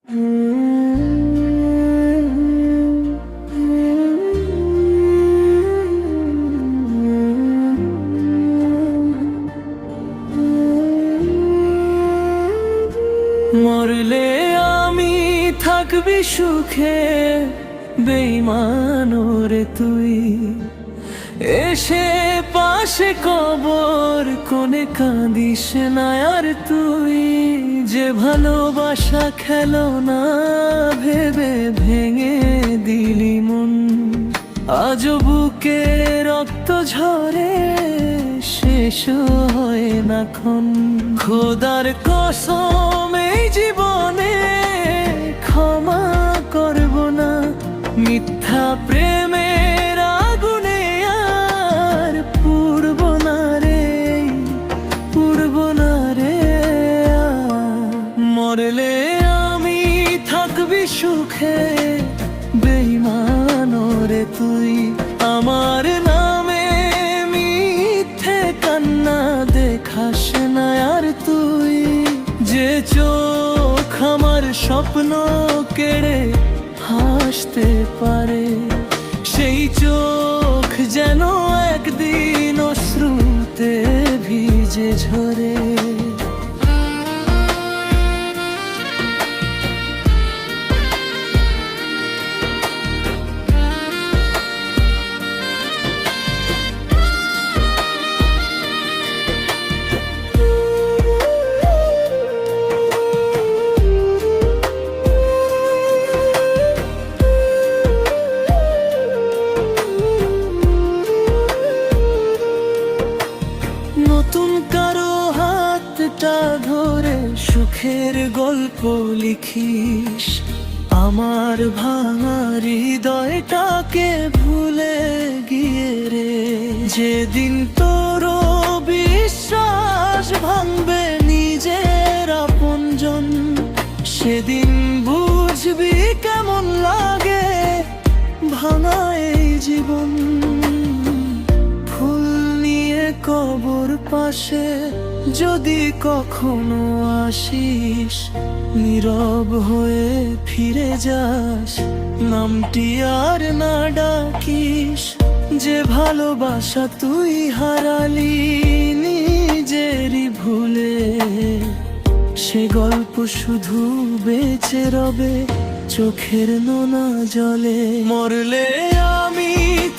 মরলে আমি থাকবি সুখে, বেঈমান রে তুই এসে পাশে কবর কোণে কাঁদিস না আর তুই। যে ভালোবাসা খেলো না ভেবে ভেঙে দিলি মন, আজ বুকে রক্ত ঝরে শেষ হয় না ক্ষণ। খোদার কসম এই জীবনে ক্ষমা করব না, মিথ্যা প্রেমের আগুনে আর পুড়ব না রে, পুড়ব না রে। মরলে আমি থাকবি সুখে, বেঈমান রে তুই আমার নামে মিথ্যে কান্না দেখাস না আর তুই। যে চোখ আমার স্বপ্ন কেড়ে হাসতে পারে, সেই চোখ যেন একদিন অশ্রুতে ভিজে ঝরে। নতুন কারো হাতটা ধরে সুখের গল্প লিখিস, আমার ভাঙা হৃদয়টাকে ভুলে গিয়ে রে। যেদিন তোর বিশ্বাস ভাঙবে নিজের আপনজন, সেদিন বুঝবি কেমন লাগে ভাঙা এই জীবন। কবর পাশে যদি কখনো আসিস, নীরব হয়ে ফিরে যাস, নামটি আর না ডাকিস। যে ভালোবাসা তুই হারালি নিজেরই ভুলে, সে গল্প শুধু বেঁচে রবে চোখের নোনা জলে। মরলে আমি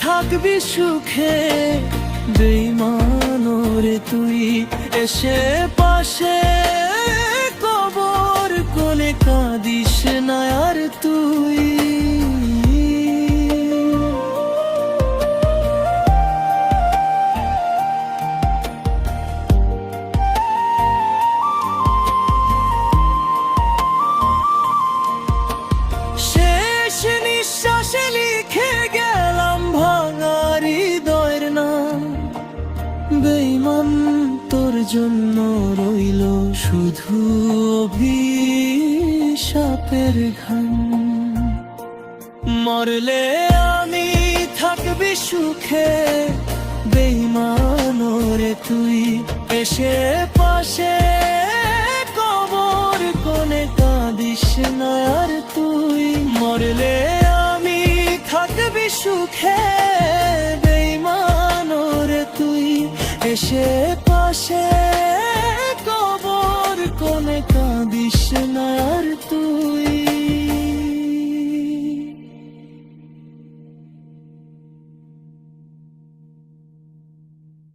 থাকবি সুখে, বেঈমান রে তুই এসে পাশে কবর কোণে কাঁদিস না আর তুই। শেষ নিঃশ্বাসে লিখে গেলাম ভাঙা হৃদয়ের নাম, বেঈমান তোর জন্য রইল শুধু অভিশাপের ঘাম। মরলে আমি থাকবি সুখে, বেঈমান রে তুই এসে পাশে কবর কোণে কাঁদিস না আর তুই। মরলে আমি থাকবি সুখে, বেঈমান রে তুই এসে পাশে কবর কোণে কাঁদিস না আর তুই।